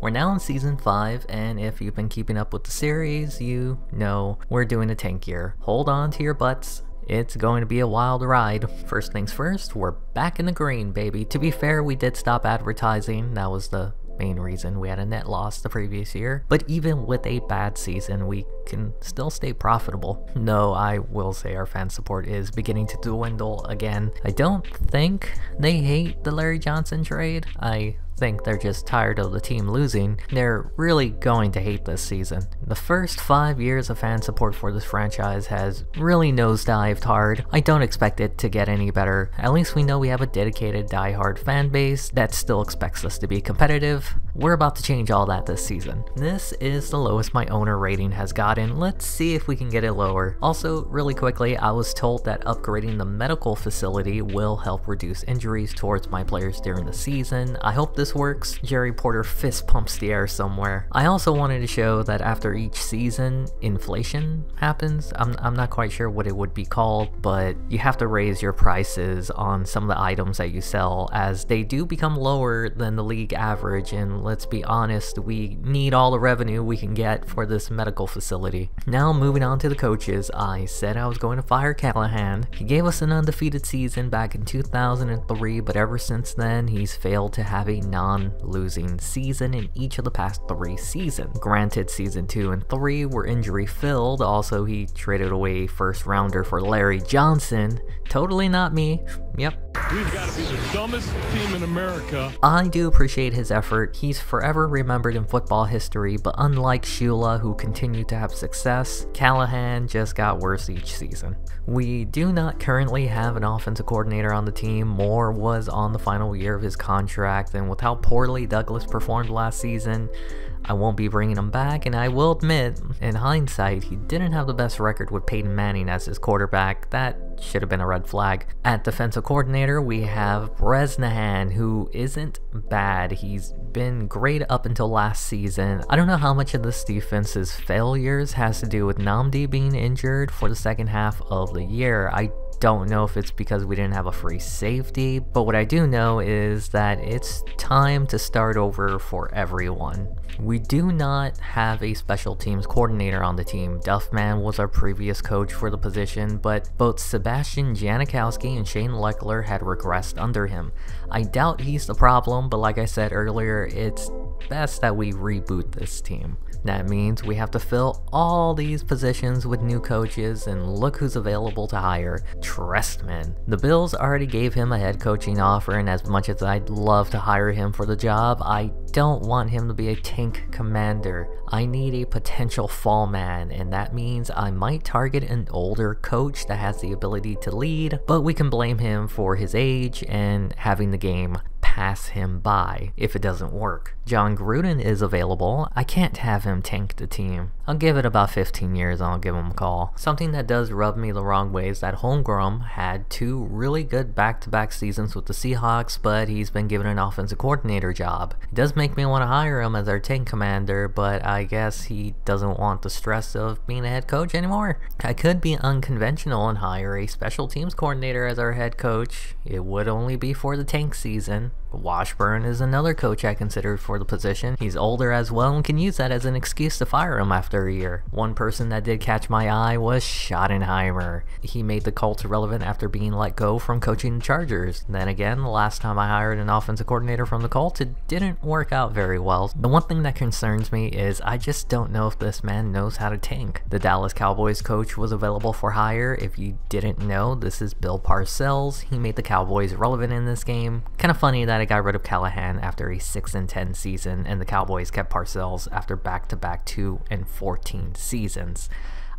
We're now in Season 5, and if you've been keeping up with the series, you know we're doing a tank year. Hold on to your butts. It's going to be a wild ride. First things first, we're back in the green, baby. To be fair, we did stop advertising. That was the main reason we had a net loss the previous year. But even with a bad season, we can still stay profitable. No, I will say our fan support is beginning to dwindle again. I don't think they hate the Larry Johnson trade. I think they're just tired of the team losing. They're really going to hate this season. The first 5 years of fan support for this franchise has really nosedived hard. I don't expect it to get any better. At least we know we have a dedicated die-hard fan base that still expects us to be competitive. We're about to change all that this season. This is the lowest my owner rating has gotten. Let's see if we can get it lower. Also, really quickly, I was told that upgrading the medical facility will help reduce injuries towards my players during the season. I hope this works. Jerry Porter fist pumps the air somewhere. I also wanted to show that after each season, inflation happens. I'm not quite sure what it would be called, but you have to raise your prices on some of the items that you sell as they do become lower than the league average, and let's be honest, we need all the revenue we can get for this medical facility. Now moving on to the coaches, I said I was going to fire Callahan. He gave us an undefeated season back in 2003, but ever since then he's failed to have a non-losing season in each of the past 3 seasons. Granted, season 2 and 3 were injury filled. Also, he traded away first rounder for Larry Johnson. Totally not me. Yep. We've got to be the dumbest team in America. I do appreciate his effort. He's forever remembered in football history, but unlike Shula, who continued to have success, Callahan just got worse each season. We do not currently have an offensive coordinator on the team. Moore was on the final year of his contract, and with how poorly Douglas performed last season, I won't be bringing him back, and I will admit, in hindsight, he didn't have the best record with Peyton Manning as his quarterback. That should have been a red flag. At defensive coordinator, we have Bresnahan, who isn't bad. He's been great up until last season. I don't know how much of this defense's failures has to do with Nnamdi being injured for the second half of the year. I don't know if it's because we didn't have a free safety, but what I do know is that it's time to start over for everyone. We do not have a special teams coordinator on the team. Duffman was our previous coach for the position, but both Sebastian Janikowski and Shane Leckler had regressed under him. I doubt he's the problem, but like I said earlier, it's best that we reboot this team. That means we have to fill all these positions with new coaches, and look who's available to hire. Trestman. The Bills already gave him a head coaching offer, and as much as I'd love to hire him for the job, I don't want him to be a tank commander. I need a potential fall man, and that means I might target an older coach that has the ability to lead, but we can blame him for his age and having the game pass him by if it doesn't work. John Gruden is available. I can't have him tank the team. I'll give it about 15 years and I'll give him a call. Something that does rub me the wrong way is that Holmgren had 2 really good back-to-back seasons with the Seahawks, but he's been given an offensive coordinator job. It does make me want to hire him as our tank commander, but I guess he doesn't want the stress of being a head coach anymore. I could be unconventional and hire a special teams coordinator as our head coach. It would only be for the tank season. Washburn is another coach I considered for the position. He's older as well and can use that as an excuse to fire him after a year. One person that did catch my eye was Schottenheimer. He made the Colts relevant after being let go from coaching the Chargers. Then again, the last time I hired an offensive coordinator from the Colts, it didn't work out very well. The one thing that concerns me is I just don't know if this man knows how to tank. The Dallas Cowboys coach was available for hire. If you didn't know, this is Bill Parcells. He made the Cowboys relevant in this game. Kind of funny that I got rid of Callahan after a 6-10 season, and the Cowboys kept Parcells after back-to-back 2-14 seasons.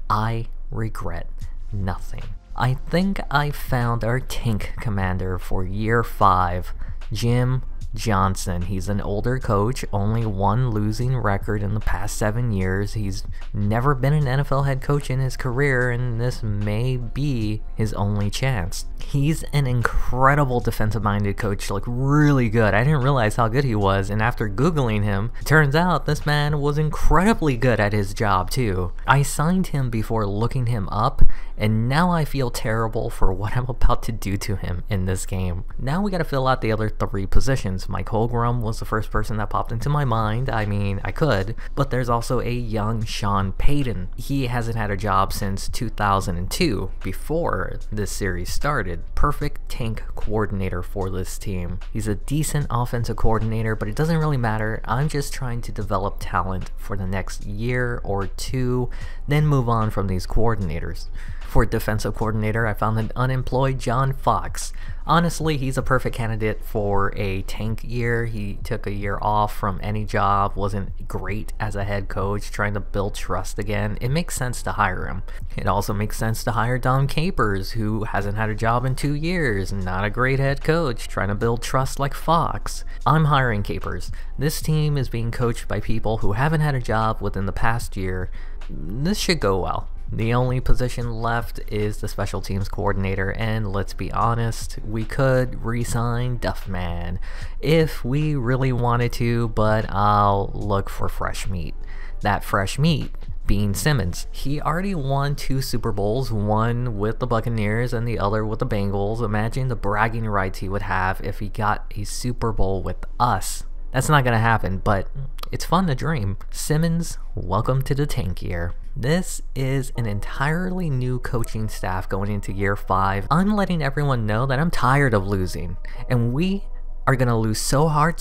I regret nothing. I think I found our tank commander for year 5, Jim Johnson. He's an older coach, only 1 losing record in the past 7 years. He's never been an NFL head coach in his career, and this may be his only chance. He's an incredible defensive-minded coach, like really good. I didn't realize how good he was, and after Googling him, it turns out this man was incredibly good at his job too. I signed him before looking him up, and now I feel terrible for what I'm about to do to him in this game. Now we gotta fill out the other 3 positions. Ravens. Mike Holmgren was the first person that popped into my mind. I mean, I could, but there's also a young Sean Payton. He hasn't had a job since 2002, before this series started. Perfect tank coordinator for this team. He's a decent offensive coordinator, but it doesn't really matter. I'm just trying to develop talent for the next year or two, then move on from these coordinators. For defensive coordinator, I found an unemployed John Fox. Honestly, he's a perfect candidate for a tank year. He took a year off from any job, wasn't great as a head coach, trying to build trust again. It makes sense to hire him. It also makes sense to hire Dom Capers, who hasn't had a job in 2 years, not a great head coach, trying to build trust like Fox. I'm hiring Capers. This team is being coached by people who haven't had a job within the past year. This should go well. The only position left is the special teams coordinator, and let's be honest, we could re-sign Duffman if we really wanted to, but I'll look for fresh meat. That fresh meat being Simmons. He already won 2 Super Bowls, one with the Buccaneers and the other with the Bengals. Imagine the bragging rights he would have if he got a Super Bowl with us. That's not going to happen, but it's fun to dream. Simmons, welcome to the tank year. This is an entirely new coaching staff going into year 5. I'm letting everyone know that I'm tired of losing, and we are going to lose so hard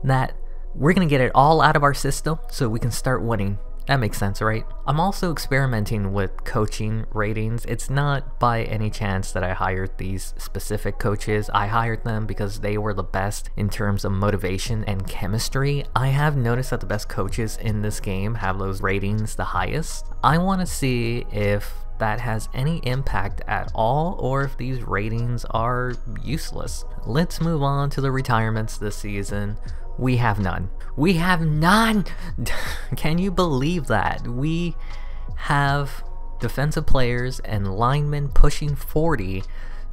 that we're going to get it all out of our system so we can start winning. That makes sense, right? I'm also experimenting with coaching ratings. It's not by any chance that I hired these specific coaches. I hired them because they were the best in terms of motivation and chemistry. I have noticed that the best coaches in this game have those ratings the highest. I want to see if that has any impact at all, or if these ratings are useless. Let's move on to the retirements this season. We have none. We have none! Can you believe that? We have defensive players and linemen pushing 40.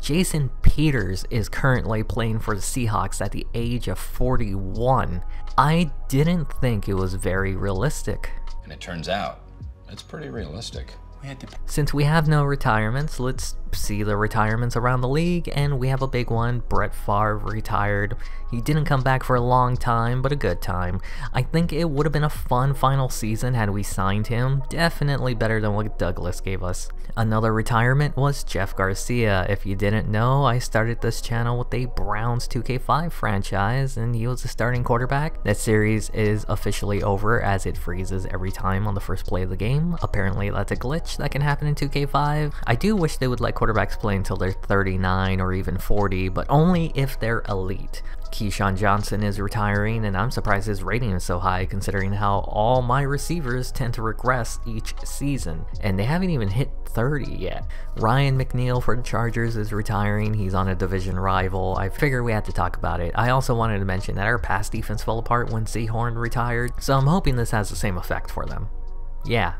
Jason Peters is currently playing for the Seahawks at the age of 41. I didn't think it was very realistic. And it turns out, it's pretty realistic. Since we have no retirements, let's see the retirements around the league, and we have a big one. Brett Favre retired. He didn't come back for a long time, but a good time. I think it would have been a fun final season had we signed him. Definitely better than what Douglas gave us. Another retirement was Jeff Garcia. If you didn't know, I started this channel with a Browns 2K5 franchise, and he was the starting quarterback. That series is officially over as it freezes every time on the first play of the game. Apparently that's a glitch that can happen in 2K5. I do wish they would let quarterbacks play until they're 39 or even 40, but only if they're elite. Keyshawn Johnson is retiring, and I'm surprised his rating is so high considering how all my receivers tend to regress each season, and they haven't even hit 30 yet. Ryan McNeil for the Chargers is retiring. He's on a division rival. I figured we had to talk about it. I also wanted to mention that our pass defense fell apart when Seahorn retired, so I'm hoping this has the same effect for them. Yeah,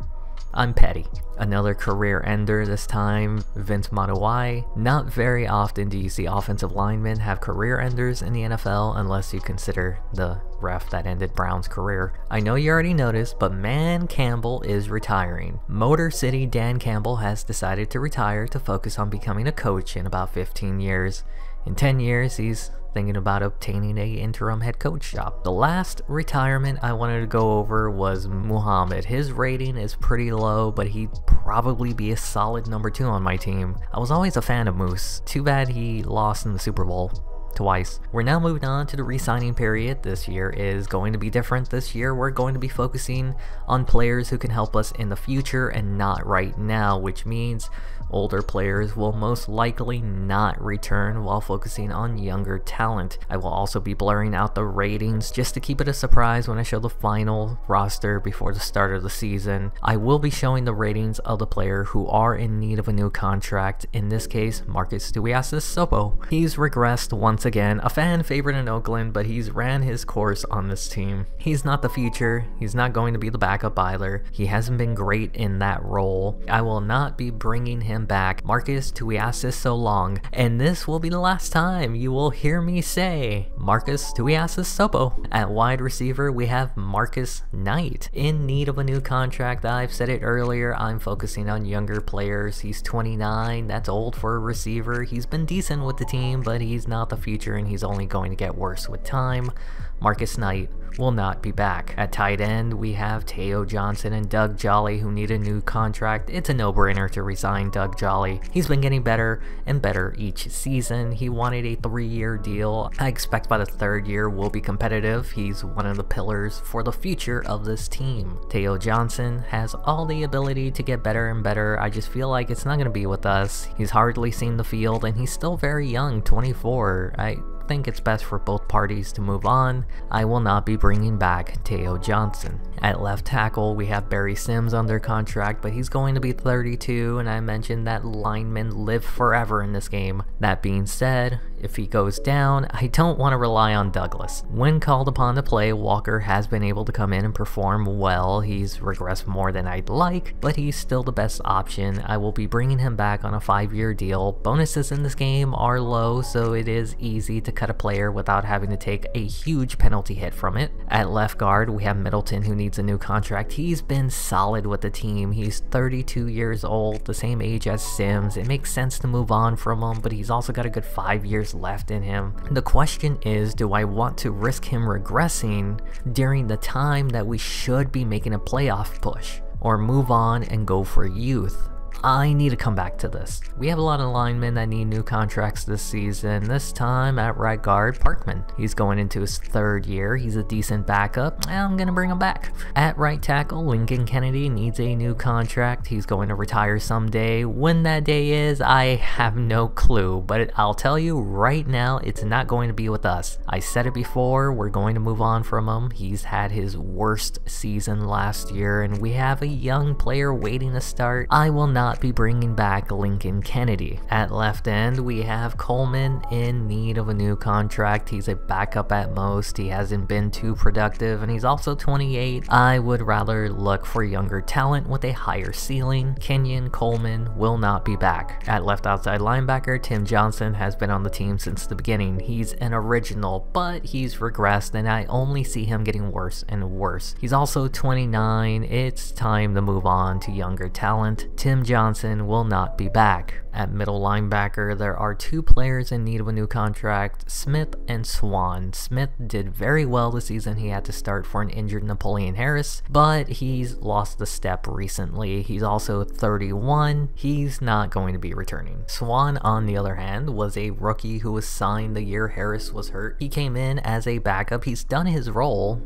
I'm petty. Another career ender this time, Vince Manuwai. Not very often do you see offensive linemen have career enders in the NFL unless you consider the ref that ended Brown's career. I know you already noticed, but Man Campbell is retiring. Motor City Dan Campbell has decided to retire to focus on becoming a coach in about 15 years. In 10 years, he's thinking about obtaining a interim head coach job. The last retirement I wanted to go over was Muhammad. His rating is pretty low, but he'd probably be a solid number 2 on my team. I was always a fan of Moose. Too bad he lost in the Super Bowl twice. We're now moving on to the re-signing period. This year is going to be different. This year we're going to be focusing on players who can help us in the future and not right now, which means older players will most likely not return while focusing on younger talent. I will also be blurring out the ratings just to keep it a surprise when I show the final roster before the start of the season. I will be showing the ratings of the player who are in need of a new contract, in this case Marcus Tuiasosopo. He's regressed once again, a fan favorite in Oakland, but he's ran his course on this team. He's not the future, he's not going to be the backup either. He hasn't been great in that role. I will not be bringing him back. Marcus Tuiasosopo so long, and this will be the last time you will hear me say Marcus Tuiasosopo. At wide receiver we have Marcus Knight, in need of a new contract. I've said it earlier, I'm focusing on younger players. He's 29, that's old for a receiver. He's been decent with the team, but he's not the future and he's only going to get worse with time. Marcus Knight will not be back. At tight end, we have Teo Johnson and Doug Jolly who need a new contract. It's a no-brainer to resign Doug Jolly. He's been getting better and better each season. He wanted a 3-year deal. I expect by the 3rd year we'll be competitive. He's one of the pillars for the future of this team. Teo Johnson has all the ability to get better and better. I just feel like it's not going to be with us. He's hardly seen the field and he's still very young, 24. I think it's best for both parties to move on. I will not be bringing back Teo Johnson. At left tackle, we have Barry Sims under contract, but he's going to be 32, and I mentioned that linemen live forever in this game. That being said, if he goes down, I don't want to rely on Douglas. When called upon to play, Walker has been able to come in and perform well. He's regressed more than I'd like, but he's still the best option. I will be bringing him back on a 5-year deal. Bonuses in this game are low, so it is easy to cut a player without having to take a huge penalty hit from it. At left guard, we have Middleton who needs a new contract. He's been solid with the team. He's 32 years old, the same age as Sims. It makes sense to move on from him, but he's also got a good 5 years left in him. The question is, do I want to risk him regressing during the time that we should be making a playoff push, or move on and go for youth? I need to come back to this. We have a lot of linemen that need new contracts this season. This time at right guard, Parkman. He's going into his 3rd year. He's a decent backup. I'm going to bring him back. At right tackle, Lincoln Kennedy needs a new contract. He's going to retire someday. When that day is, I have no clue, but I'll tell you right now, it's not going to be with us. I said it before, we're going to move on from him. He's had his worst season last year, and we have a young player waiting to start. I will not be bringing back Lincoln Kennedy. At left end, we have Coleman in need of a new contract. He's a backup at most. He hasn't been too productive, and he's also 28. I would rather look for younger talent with a higher ceiling. Kenyon Coleman will not be back. At left outside linebacker, Tim Johnson has been on the team since the beginning. He's an original, but he's regressed, and I only see him getting worse and worse. He's also 29. It's time to move on to younger talent. Tim Johnson will not be back. At middle linebacker, there are 2 players in need of a new contract, Smith and Swan. Smith did very well this season. He had to start for an injured Napoleon Harris, but he's lost the step recently. He's also 31. He's not going to be returning. Swan, on the other hand, was a rookie who was signed the year Harris was hurt. He came in as a backup. He's done his role.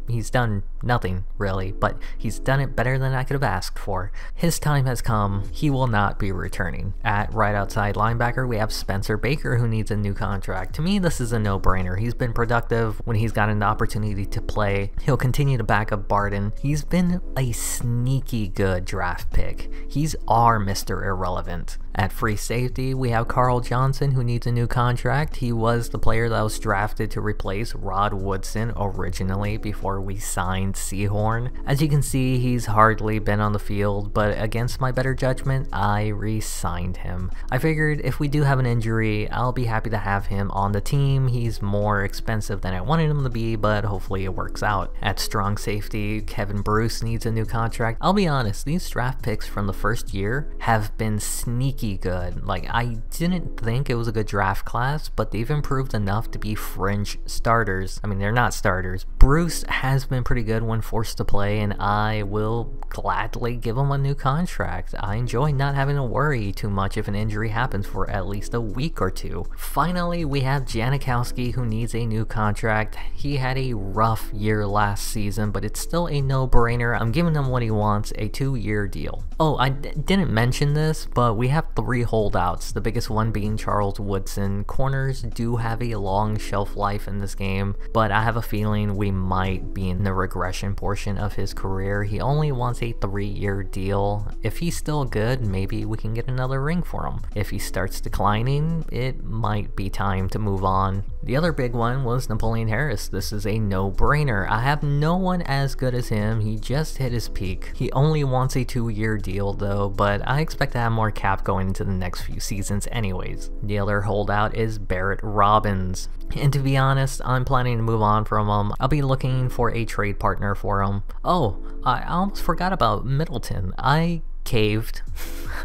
He's done nothing, really, but he's done it better than I could have asked for. His time has come. He will not be returning. At right outside linebacker, we have Spencer Baker who needs a new contract. To me, this is a no-brainer. He's been productive when he's gotten the opportunity to play. He'll continue to back up Barden. He's been a sneaky good draft pick. He's our Mr. Irrelevant. At free safety, we have Carl Johnson who needs a new contract. He was the player that was drafted to replace Rod Woodson originally before we signed Seahorn. As you can see, he's hardly been on the field, but against my better judgment, I re-signed him. I figured if we do have an injury, I'll be happy to have him on the team. He's more expensive than I wanted him to be, but hopefully it works out. At strong safety, Kevin Bruce needs a new contract. I'll be honest, these draft picks from the first year have been sneaky good. Like, I didn't think it was a good draft class, but they've improved enough to be fringe starters. I mean, they're not starters. Bruce has been pretty good when forced to play, and I will gladly give him a new contract. I enjoy not having to worry too much if an injury happens for at least a week or 2. Finally, we have Janikowski who needs a new contract. He had a rough year last season, but it's still a no-brainer. I'm giving him what he wants, a 2-year deal. Oh, I didn't mention this, but we have 3 holdouts, the biggest one being Charles Woodson. Corners do have a long shelf life in this game, but I have a feeling we might be in the regression portion of his career. He only wants a 3-year deal. If he's still good, maybe we can get another ring for him. If he starts declining, it might be time to move on. The other big one was Napoleon Harris. This is a no-brainer. I have no one as good as him. He just hit his peak. He only wants a 2-year deal though, but I expect to have more cap going into the next few seasons anyways. The other holdout is Barrett Robbins. And to be honest, I'm planning to move on from him. I'll be looking for a trade partner for him. Oh, I almost forgot about Middleton. I caved.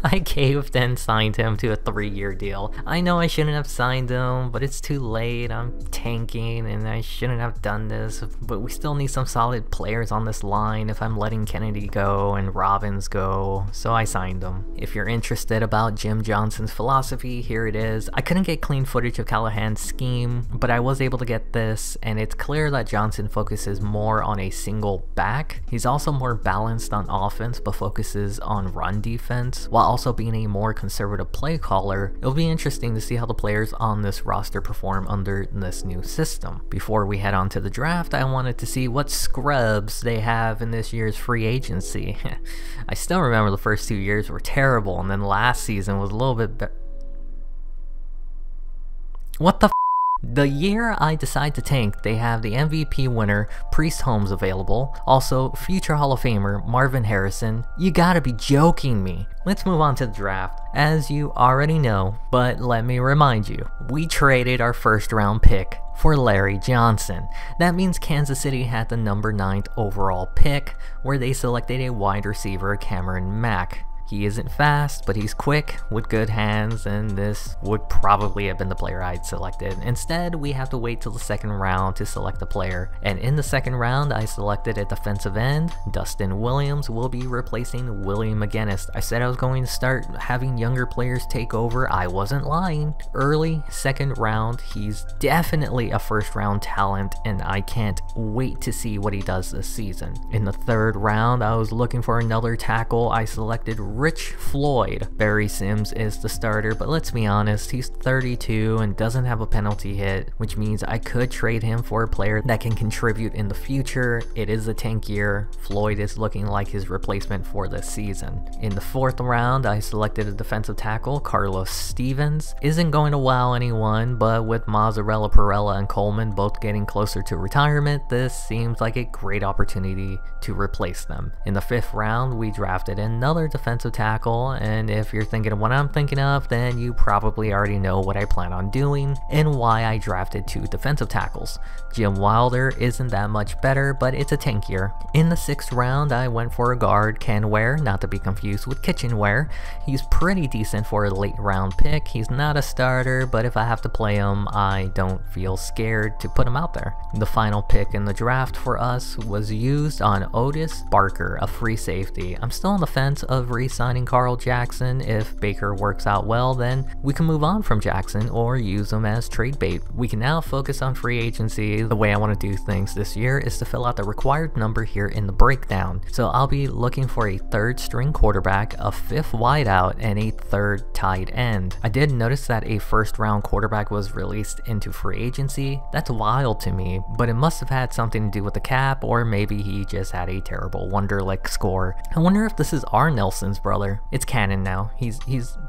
I caved and signed him to a 3-year deal. I know I shouldn't have signed him, but it's too late. I'm tanking and I shouldn't have done this, but we still need some solid players on this line if I'm letting Kennedy go and Robbins go, so I signed him. If you're interested about Jim Johnson's philosophy, here it is. I couldn't get clean footage of Callahan's scheme, but I was able to get this, and it's clear that Johnson focuses more on a single back. He's also more balanced on offense, but focuses on run defense, while also being a more conservative play caller. It'll be interesting to see how the players on this roster perform under this new system. Before we head on to the draft, I wanted to see what scrubs they have in this year's free agency. I still remember the first 2 years were terrible, and then last season was a little bit better. What the f? The year I decide to tank, they have the MVP winner, Priest Holmes, available. Also, future Hall of Famer, Marvin Harrison. You gotta be joking me. Let's move on to the draft. As you already know, but let me remind you, we traded our first round pick for Larry Johnson. That means Kansas City had the number 9th overall pick, where they selected a wide receiver, Cameron Mack. He isn't fast, but he's quick with good hands, and this would probably have been the player I'd selected. Instead, we have to wait till the second round to select the player, and in the second round, I selected a defensive end. Dustin Williams will be replacing William McGinnis. I said I was going to start having younger players take over. I wasn't lying. Early second round, he's definitely a first round talent, and I can't wait to see what he does this season. In the third round, I was looking for another tackle. I selected Rich Floyd. Barry Sims is the starter, but let's be honest, he's 32 and doesn't have a penalty hit, which means I could trade him for a player that can contribute in the future. It is a tank year. Floyd is looking like his replacement for this season. In the fourth round, I selected a defensive tackle, Carlos Stevens. Isn't going to wow anyone, but with Mazzarella, Perella, and Coleman both getting closer to retirement, this seems like a great opportunity to replace them. In the fifth round, we drafted another defensive tackle, and if you're thinking of what I'm thinking of, then you probably already know what I plan on doing and why I drafted 2 defensive tackles. Jim Wilder isn't that much better, but it's a tank year. In the sixth round, I went for a guard, Ken Ware, not to be confused with Kitchenware. He's pretty decent for a late round pick. He's not a starter, but if I have to play him, I don't feel scared to put him out there. The final pick in the draft for us was used on Otis Barker, a free safety. I'm still on the fence of re-signing Carl Jackson. If Baker works out well, then we can move on from Jackson or use him as trade bait. We can now focus on free agency. The way I want to do things this year is to fill out the required number here in the breakdown. So I'll be looking for a 3rd string quarterback, a 5th wideout, and a 3rd tight end. I did notice that a first round quarterback was released into free agency. That's wild to me, but it must have had something to do with the cap, or maybe he just had a terrible Wonderlic score. I wonder if this is R. Nelson's brother. It's canon now. He's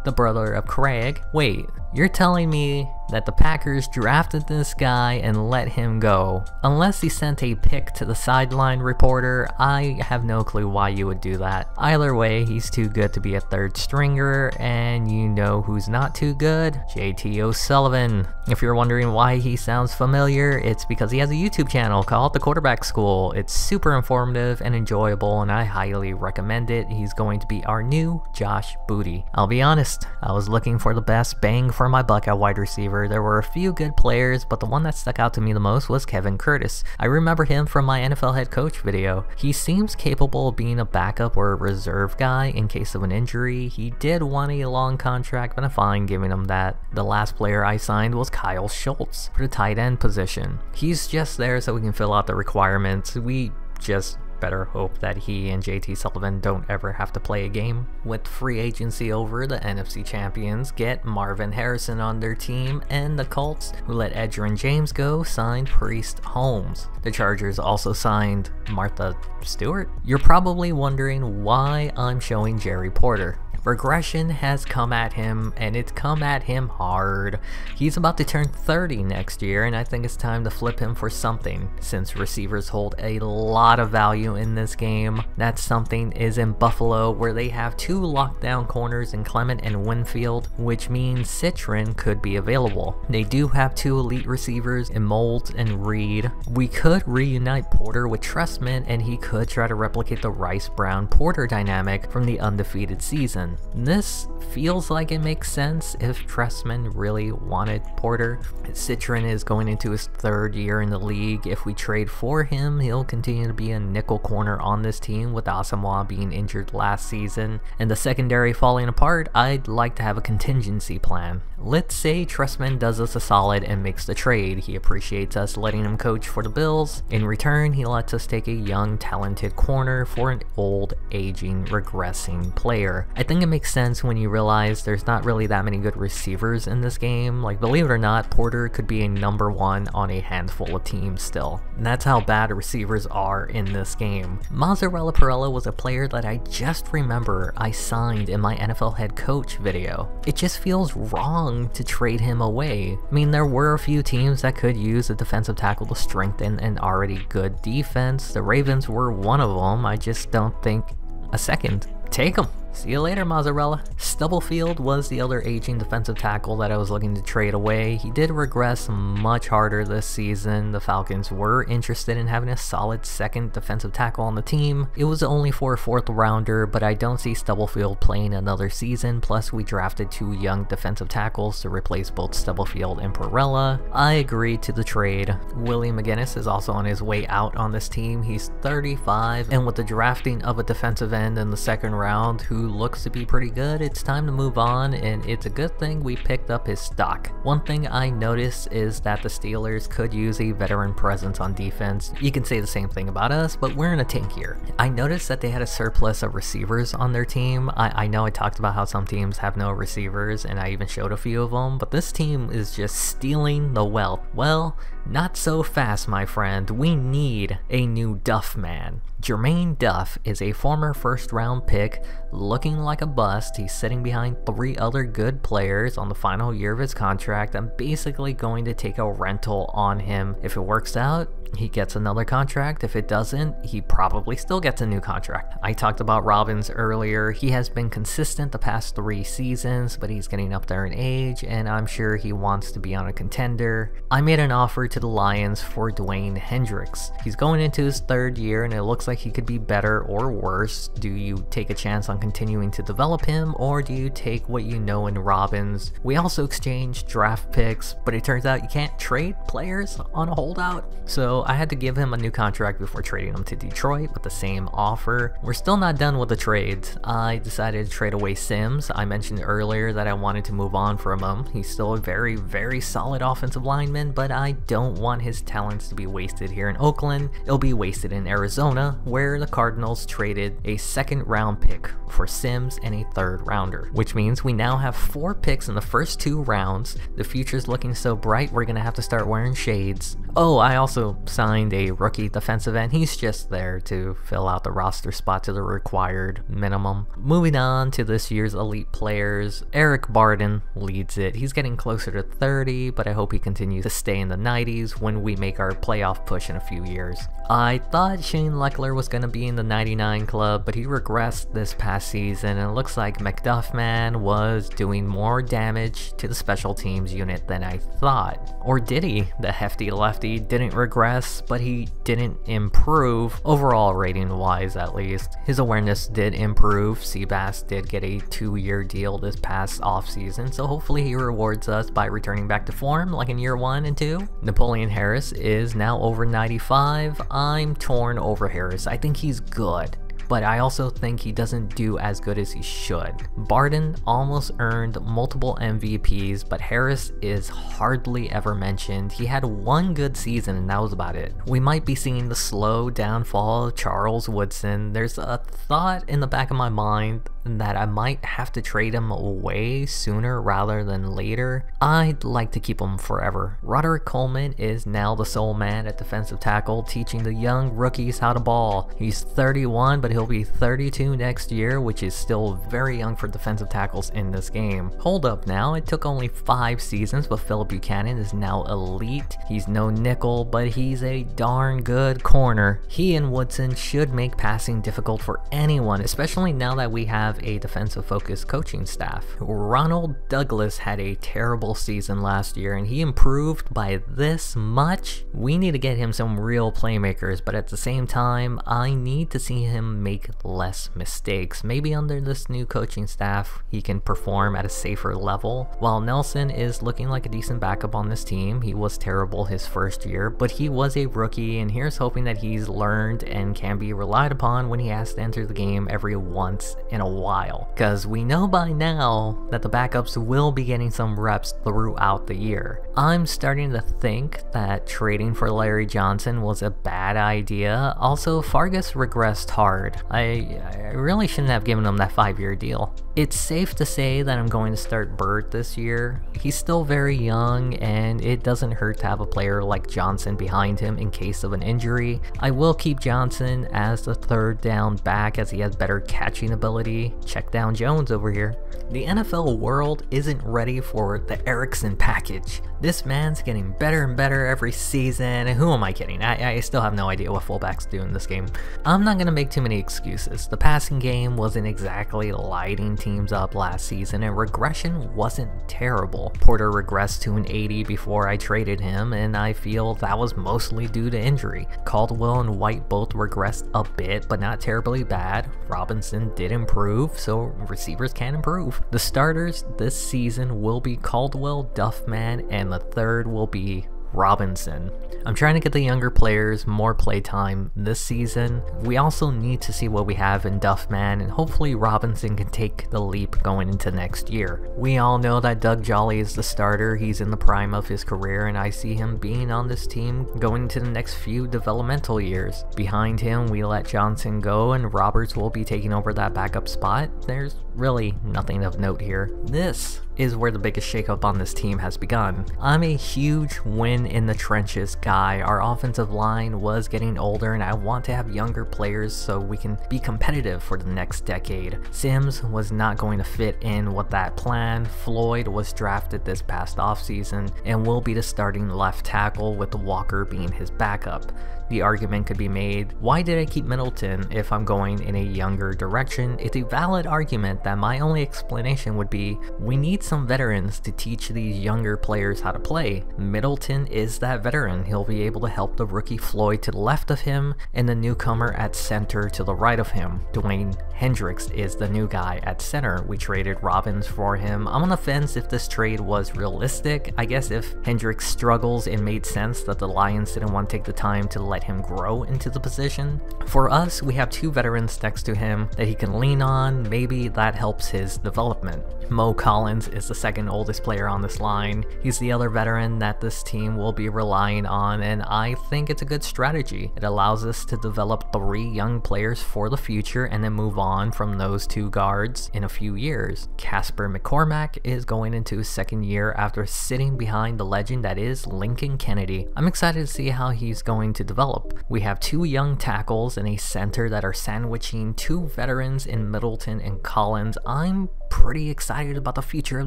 the brother of Craig. Wait, you're telling me that the Packers drafted this guy and let him go? Unless he sent a pic to the sideline reporter, I have no clue why you would do that. Either way, he's too good to be a 3rd stringer, and you know who's not too good? JT O'Sullivan. If you're wondering why he sounds familiar, it's because he has a YouTube channel called The Quarterback School. It's super informative and enjoyable, and I highly recommend it. He's going to be our new Josh Booty. I'll be honest, I was looking for the best bang for my buck at wide receiver. There were a few good players, but the one that stuck out to me the most was Kevin Curtis. I remember him from my NFL head coach video. He seems capable of being a backup or a reserve guy in case of an injury. He did want a long contract, but I'm fine giving him that. The last player I signed was Kyle Schultz for the tight end position. He's just there so we can fill out the requirements. We just better hope that he and JT Sullivan don't ever have to play a game. With free agency over, the NFC champions get Marvin Harrison on their team, and the Colts, who let Edgerrin James go, signed Priest Holmes. The Chargers also signed Martha Stewart. You're probably wondering why I'm showing Jerry Porter. Regression has come at him, and it's come at him hard. He's about to turn 30 next year, and I think it's time to flip him for something, since receivers hold a lot of value in this game. That something is in Buffalo, where they have 2 lockdown corners in Clement and Winfield, which means Citron could be available. They do have 2 elite receivers in Moulds and Reed. We could reunite Porter with Trestman, and he could try to replicate the Rice-Brown-Porter dynamic from the undefeated season. This feels like it makes sense if Trestman really wanted Porter. Citron is going into his 3rd year in the league. If we trade for him, he'll continue to be a nickel corner on this team, with Asamoah being injured last season and the secondary falling apart. I'd like to have a contingency plan. Let's say Trestman does us a solid and makes the trade. He appreciates us letting him coach for the Bills. In return, he lets us take a young, talented corner for an old, aging, regressing player. I think it makes sense when you realize there's not really that many good receivers in this game. Like, believe it or not, Porter could be a #1 on a handful of teams still. And that's how bad receivers are in this game. Mozzarella Perella was a player that I just remember I signed in my NFL head coach video. It just feels wrong to trade him away. I mean, there were a few teams that could use a defensive tackle to strengthen an already good defense. The Ravens were one of them. I just don't think a second. Take him. See you later, Mozzarella. Stubblefield was the other aging defensive tackle that I was looking to trade away. He did regress much harder this season. The Falcons were interested in having a solid second defensive tackle on the team. It was only for a 4th rounder, but I don't see Stubblefield playing another season. Plus, we drafted 2 young defensive tackles to replace both Stubblefield and Perella. I agreed to the trade. Willie McGinnis is also on his way out on this team. He's 35, and with the drafting of a defensive end in the 2nd round who looks to be pretty good, it's time to move on, and it's a good thing we picked up his stock. One thing I noticed is that the Steelers could use a veteran presence on defense. You can say the same thing about us, but we're in a tank here. I noticed that they had a surplus of receivers on their team. I know I talked about how some teams have no receivers, and I even showed a few of them, but this team is just stealing the wealth. Well, not so fast, my friend. We need a new Duff man. Jermaine Duff is a former 1st round pick, looking like a bust. He's sitting behind 3 other good players on the final year of his contract. I'm basically going to take a rental on him. If it works out, he gets another contract. If it doesn't, he probably still gets a new contract. I talked about Robbins earlier. He has been consistent the past 3 seasons, but he's getting up there in age, and I'm sure he wants to be on a contender. I made an offer to the Lions for Dwayne Hendricks. He's going into his 3rd year, and it looks like he could be better or worse. Do you take a chance on continuing to develop him, or do you take what you know in Robbins? We also exchanged draft picks, but it turns out you can't trade players on a holdout, so I had to give him a new contract before trading him to Detroit with the same offer. We're still not done with the trades. I decided to trade away Sims. I mentioned earlier that I wanted to move on from him. He's still a very, very solid offensive lineman, but I don't want his talents to be wasted here in Oakland. It'll be wasted in Arizona, where the Cardinals traded a 2nd round pick for Sims and a 3rd rounder, which means we now have 4 picks in the first 2 rounds. The future's looking so bright, we're gonna have to start wearing shades. Oh, I also signed a rookie defensive end. He's just there to fill out the roster spot to the required minimum. Moving on to this year's elite players, Eric Barden leads it. He's getting closer to 30, but I hope he continues to stay in the 90s when we make our playoff push in a few years. I thought Shane Leckler was going to be in the 99 club, but he regressed this past season, and it looks like McDuffman was doing more damage to the special teams unit than I thought. Or did he? The hefty lefty didn't regress, but he didn't improve, overall rating wise at least. His awareness did improve. Seabass did get a 2-year deal this past offseason, so hopefully he rewards us by returning back to form like in year 1 and 2. Napoleon Harris is now over 95. I'm torn over Harris. I think he's good, but I also think he doesn't do as good as he should. Barden almost earned multiple MVPs, but Harris is hardly ever mentioned. He had 1 good season and that was about it. We might be seeing the slow downfall of Charles Woodson. There's a thought in the back of my mind that I might have to trade him away sooner rather than later, I'd like to keep him forever. Roderick Coleman is now the sole man at defensive tackle, teaching the young rookies how to ball. He's 31, but he'll be 32 next year, which is still very young for defensive tackles in this game. Hold up now, it took only 5 seasons, but Phillip Buchanan is now elite. He's no nickel, but he's a darn good corner. He and Woodson should make passing difficult for anyone, especially now that we have a defensive-focused coaching staff. Ronald Douglas had a terrible season last year, and he improved by this much. We need to get him some real playmakers, but at the same time, I need to see him make less mistakes. Maybe under this new coaching staff, he can perform at a safer level. While Nelson is looking like a decent backup on this team, he was terrible his first year, but he was a rookie, and here's hoping that he's learned and can be relied upon when he has to enter the game every once in a while. Because we know by now that the backups will be getting some reps throughout the year. I'm starting to think that trading for Larry Johnson was a bad idea. Also, Fargas regressed hard. I really shouldn't have given him that 5-year deal. It's safe to say that I'm going to start Bird this year. He's still very young, and it doesn't hurt to have a player like Johnson behind him in case of an injury. I will keep Johnson as the third down back as he has better catching ability. Check down Jones over here. The NFL world isn't ready for the Erickson package. This man's getting better and better every season, and who am I kidding? I still have no idea what fullbacks do in this game. I'm not going to make too many excuses. The passing game wasn't exactly lighting teams up last season, and regression wasn't terrible. Porter regressed to an 80 before I traded him, and I feel that was mostly due to injury. Caldwell and White both regressed a bit, but not terribly bad. Robinson did improve, so receivers can improve. The starters this season will be Caldwell, Duffman, and the third will be Robinson. I'm trying to get the younger players more playtime this season. We also need to see what we have in Duffman, and hopefully Robinson can take the leap going into next year. We all know that Doug Jolly is the starter. He's in the prime of his career, and I see him being on this team going into the next few developmental years. Behind him, we let Johnson go, and Roberts will be taking over that backup spot. There's really nothing of note here. This is where the biggest shakeup on this team has begun. I'm a huge win in the trenches guy. Our offensive line was getting older, and I want to have younger players so we can be competitive for the next decade. Sims was not going to fit in with that plan. Floyd was drafted this past offseason and will be the starting left tackle, with Walker being his backup. The argument could be made, why did I keep Middleton if I'm going in a younger direction? It's a valid argument that my only explanation would be, we need some veterans to teach these younger players how to play. Middleton is that veteran. He'll be able to help the rookie Floyd to the left of him and the newcomer at center to the right of him. Dwayne Hendricks is the new guy at center. We traded Robbins for him. I'm on the fence if this trade was realistic. I guess if Hendricks struggles, it made sense that the Lions didn't want to take the time to let him grow into the position. For us, we have 2 veterans next to him that he can lean on. Maybe that helps his development. Mo Collins is the second oldest player on this line. He's the other veteran that this team will be relying on, and I think it's a good strategy. It allows us to develop 3 young players for the future and then move on from those 2 guards in a few years. Casper McCormack is going into his 2nd year after sitting behind the legend that is Lincoln Kennedy. I'm excited to see how he's going to develop. We have 2 young tackles and a center that are sandwiching 2 veterans in Middleton and Collins. I'm pretty excited about the future of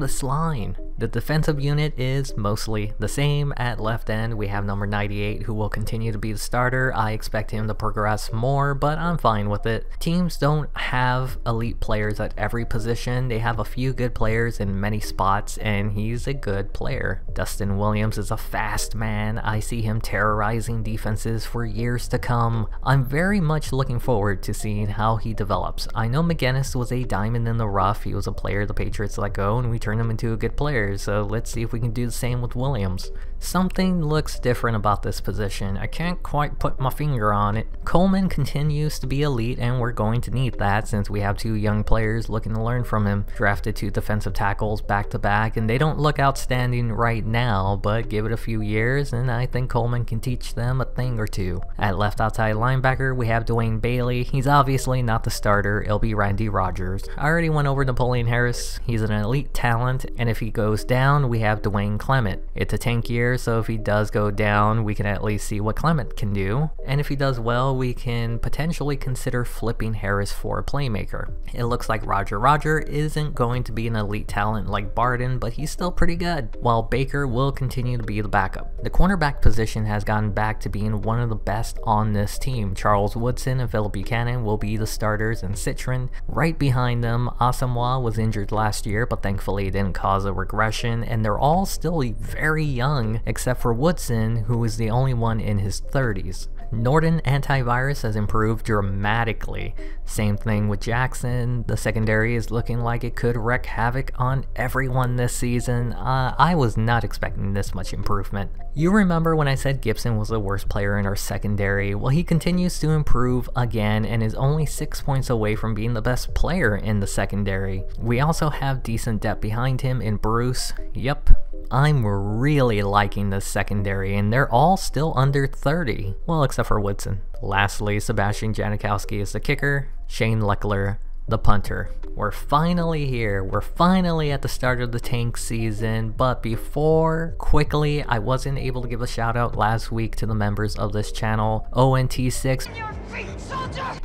this line. The defensive unit is mostly the same. At left end, we have number 98, who will continue to be the starter. I expect him to progress more, but I'm fine with it. Teams don't have elite players at every position. They have a few good players in many spots, and he's a good player. Dustin Williams is a fast man. I see him terrorizing defenses for years to come. I'm very much looking forward to seeing how he develops. I know McGinnis was a diamond in the rough. He was a player the Patriots let go, and we turned him into a good player, so let's see if we can do the same with Williams. Something looks different about this position. I can't quite put my finger on it. Coleman continues to be elite, and we're going to need that since we have 2 young players looking to learn from him. Drafted 2 defensive tackles back to back, and they don't look outstanding right now, but give it a few years and I think Coleman can teach them a thing or 2. At left outside linebacker, we have Dwayne Bailey. He's obviously not the starter. It'll be Randy Rogers. I already went over Napoleon Harris. He's an elite talent, and if he goes down, we have Dwayne Clement. It's a tank year, so if he does go down, we can at least see what Clement can do. And if he does well, we can potentially consider flipping Harris for a playmaker. It looks like Roger isn't going to be an elite talent like Barden, but he's still pretty good, while Baker will continue to be the backup. The cornerback position has gotten back to being one of the best on this team. Charles Woodson and Philip Buchanan will be the starters, and Citron right behind them. Asamoah was injured last year, but thankfully it didn't cause a regression, and they're all still very young except for Woodson, who is the only one in his 30s. Norton antivirus has improved dramatically. Same thing with Jackson. The secondary is looking like it could wreak havoc on everyone this season. I was not expecting this much improvement. You remember when I said Gibson was the worst player in our secondary? Well, he continues to improve again and is only 6 points away from being the best player in the secondary. We also have decent depth behind him in Bruce. Yep. I'm really liking this secondary, and they're all still under 30. Well, except for Woodson. Lastly, Sebastian Janikowski is the kicker, Shane Leckler the punter. We're finally here. We're finally at the start of the tank season, but before, quickly, I wasn't able to give a shout out last week to the members of this channel. ONT6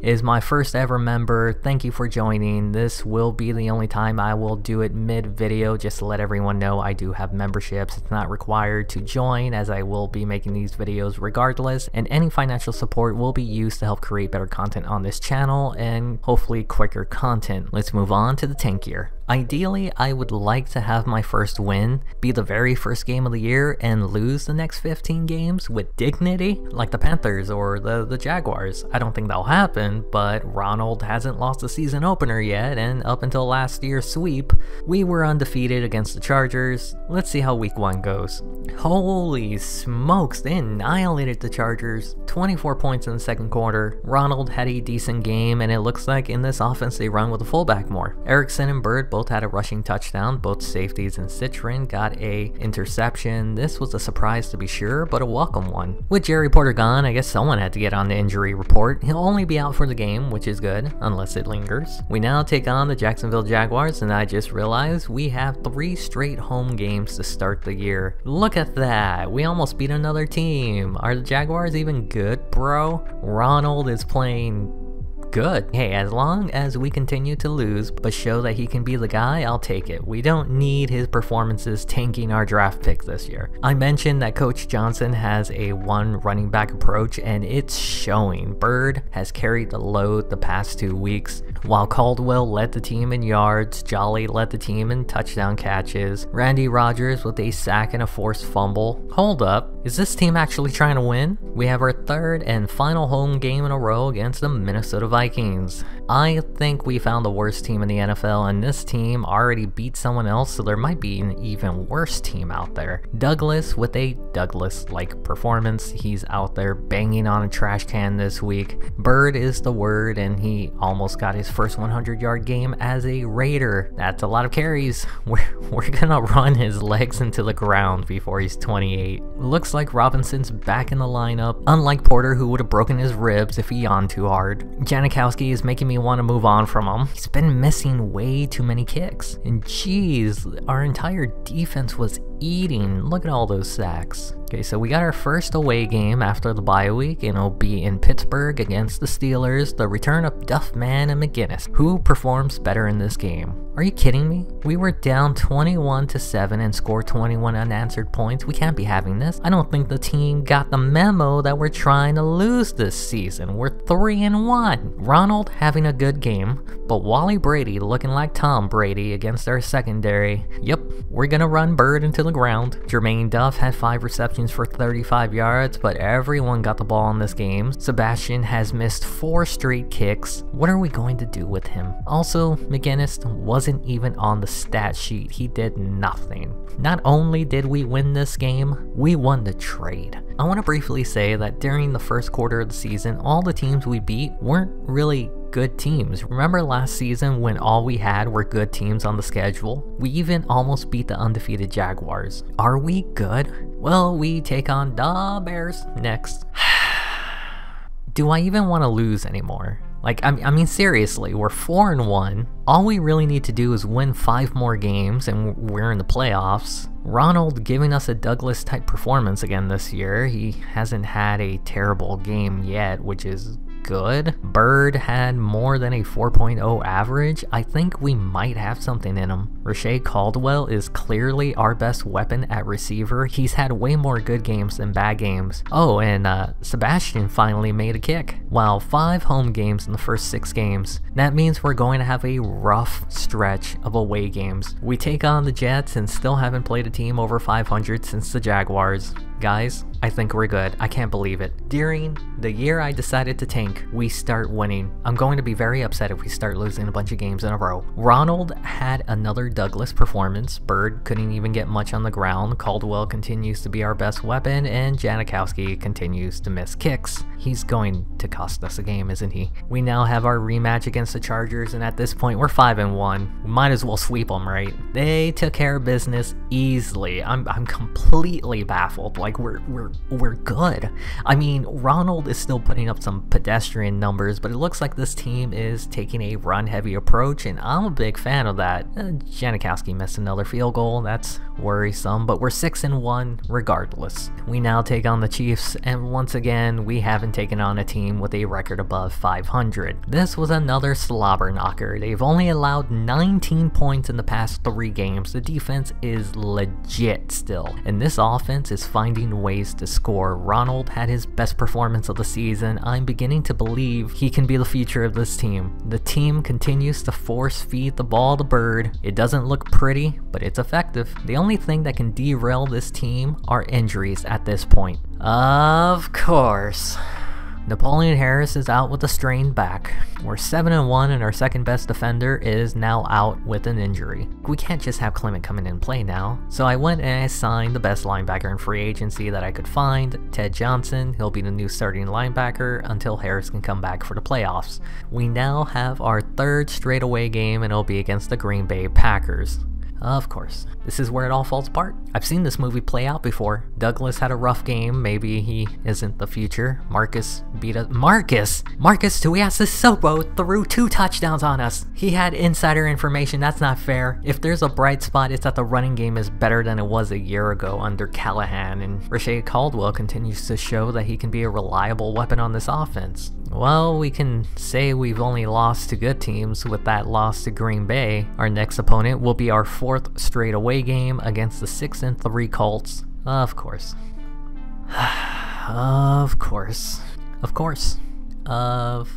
is my first ever member. Thank you for joining. This will be the only time I will do it mid-video, just to let everyone know I do have memberships. It's not required to join, as I will be making these videos regardless, and any financial support will be used to help create better content on this channel and hopefully quicker content. Let's move on to the tank year. Ideally, I would like to have my first win be the very first game of the year and lose the next 15 games with dignity, like the Panthers or the Jaguars. I don't think that'll happen, but Ronald hasn't lost a season opener yet, and up until last year's sweep, we were undefeated against the Chargers. Let's see how week 1 goes. Holy smokes, they annihilated the Chargers. 24 points in the second quarter. Ronald had a decent game, and it looks like in this offense they run with a fullback more. Erickson and Bird both had a rushing touchdown. Both safeties and Citron got a interception. This was a surprise to be sure, but a welcome one. With Jerry Porter gone, I guess someone had to get on the injury report. He'll only be out for the game, which is good, unless it lingers. We now take on the Jacksonville Jaguars, and I just realized we have 3 straight home games to start the year. Look at that. We almost beat another team. Are the Jaguars even good, bro? Ronald is playing good. Hey, as long as we continue to lose but show that he can be the guy, I'll take it. We don't need his performances tanking our draft pick this year. I mentioned that Coach Johnson has a one running back approach, and it's showing. Bird has carried the load the past 2 weeks, while Caldwell led the team in yards, Jolly led the team in touchdown catches, Randy Rogers with a sack and a forced fumble. Hold up, is this team actually trying to win? We have our 3rd and final home game in a row against the Minnesota Vikings. I think we found the worst team in the NFL, and this team already beat someone else, so there might be an even worse team out there. Douglas with a Douglas-like performance. He's out there banging on a trash can this week. Bird is the word, and he almost got his first 100-yard game as a Raider. That's a lot of carries. We're gonna run his legs into the ground before he's 28. Looks like Robinson's back in the lineup, unlike Porter, who would have broken his ribs if he yawned too hard. Janikowski is making me want to move on from him. He's been missing way too many kicks. And geez, our entire defense was eating. Look at all those sacks. Okay, so we got our first away game after the bye week, and it'll be in Pittsburgh against the Steelers. The return of Duffman and McGinnis. Who performs better in this game? Are you kidding me? We were down 21-7 and scored 21 unanswered points. We can't be having this. I don't think the team got the memo that we're trying to lose this season. We're 3-1. Ronald having a good game, but Wally Brady looking like Tom Brady against our secondary. Yep, we're gonna run Bird into the ground. Jermaine Duff had 5 receptions for 35 yards, but everyone got the ball in this game. Sebastian has missed 4 straight kicks. What are we going to do with him? Also, McGinnis wasn't even on the stat sheet. He did nothing. Not only did we win this game, we won the trade. I want to briefly say that during the first quarter of the season, all the teams we beat weren't really good teams. Remember last season when all we had were good teams on the schedule? We even almost beat the undefeated Jaguars. Are we good? Well, we take on the Bears next. do I even want to lose anymore? Like, I mean, seriously, we're 4-1. All we really need to do is win 5 more games and we're in the playoffs. Ronald giving us a Douglas-type performance again this year. He hasn't had a terrible game yet, which is good. Bird had more than a 4.0 average. I think we might have something in him. Rashae Caldwell is clearly our best weapon at receiver. He's had way more good games than bad games. Oh, and Sebastian finally made a kick. Wow, 5 home games in the first 6 games. That means we're going to have a rough stretch of away games. We take on the Jets and still haven't played a team over 500 since the Jaguars. Guys, I think we're good. I can't believe it. During the year I decided to tank, we start winning. I'm going to be very upset if we start losing a bunch of games in a row. Ronald had another Douglas performance. Bird couldn't even get much on the ground. Caldwell continues to be our best weapon, and Janikowski continues to miss kicks. He's going to cost us a game, isn't he? We now have our rematch against the Chargers, and at this point, we're 5-1. We might as well sweep them, right? They took care of business easily. I'm completely baffled. Like, we're good. I mean, Ronald is still putting up some pedestrian numbers, but it looks like this team is taking a run-heavy approach, and I'm a big fan of that. Janikowski missed another field goal. That's worrisome, but we're 6-1 regardless. We now take on the Chiefs, and once again, we haven't taken on a team with a record above 500. This was another slobber knocker. They've only allowed 19 points in the past 3 games. The defense is legit still, and this offense is finding ways to score. Ronald had his best performance of the season. I'm beginning to believe he can be the future of this team. The team continues to force feed the ball to Bird. It doesn't look pretty, but it's effective. The only thing that can derail this team are injuries at this point. Of course. Napoleon Harris is out with a strained back. We're 7-1 and our second best defender is now out with an injury. We can't just have Clement come in and play now. So I went and I signed the best linebacker in free agency that I could find, Ted Johnson. He'll be the new starting linebacker until Harris can come back for the playoffs. We now have our 3rd straight away game and it'll be against the Green Bay Packers. Of course. This is where it all falls apart. I've seen this movie play out before. Douglas had a rough game. Maybe he isn't the future. Marcus beat us. Marcus Tuiasosopo threw 2 touchdowns on us. He had insider information. That's not fair. If there's a bright spot, it's that the running game is better than it was a year ago under Callahan, and Rashae Caldwell continues to show that he can be a reliable weapon on this offense. Well, we can say we've only lost to good teams with that loss to Green Bay. Our next opponent will be our 4th straight away game against the 6-3 Colts. Of course. Of course. Of course. Of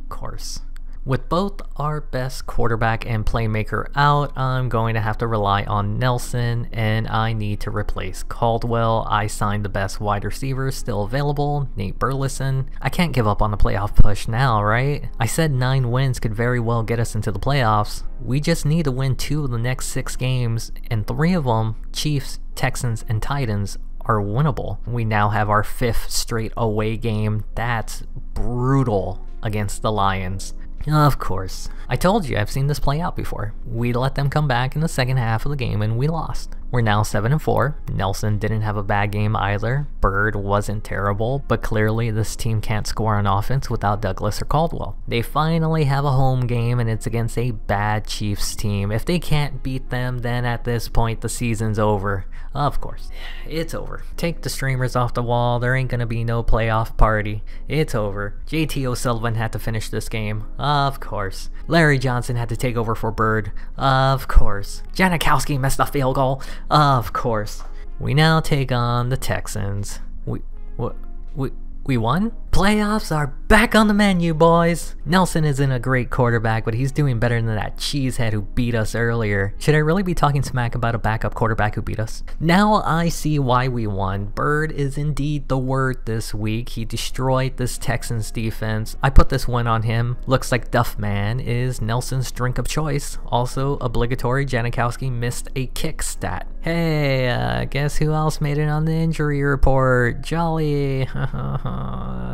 course. With both our best quarterback and playmaker out, I'm going to have to rely on Nelson, and I need to replace Caldwell. I signed the best wide receiver still available, Nate Burleson. I can't give up on the playoff push now, right? I said 9 wins could very well get us into the playoffs. We just need to win 2 of the next 6 games, and 3 of them, Chiefs, Texans, and Titans, are winnable. We now have our 5th straight away game. That's brutal against the Lions. Of course. I told you I've seen this play out before. We let them come back in the second half of the game and we lost. We're now 7-4. Nelson didn't have a bad game either. Bird wasn't terrible, but clearly this team can't score on offense without Douglas or Caldwell. They finally have a home game and it's against a bad Chiefs team. If they can't beat them, then at this point the season's over. Of course. It's over. Take the streamers off the wall. There ain't gonna be no playoff party. It's over. JT O'Sullivan had to finish this game. Of course. Larry Johnson had to take over for Bird. Of course. Janikowski missed a field goal. Of course. We now take on the Texans. We won? Playoffs are back on the menu, boys! Nelson isn't a great quarterback, but he's doing better than that cheesehead who beat us earlier. Should I really be talking smack about a backup quarterback who beat us? Now I see why we won. Bird is indeed the word this week. He destroyed this Texans defense. I put this one on him. Looks like Duffman is Nelson's drink of choice. Also, obligatory Janikowski missed a kick stat. Hey, guess who else made it on the injury report? Jolly.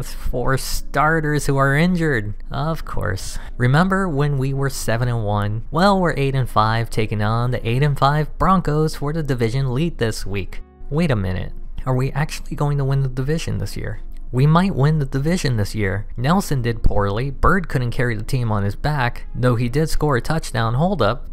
4 starters who are injured. Of course. Remember when we were 7-1? Well, we're 8-5, taking on the 8-5 Broncos for the division lead this week. Wait a minute. Are we actually going to win the division this year? We might win the division this year. Nelson did poorly. Bird couldn't carry the team on his back, though he did score a touchdown. Hold up.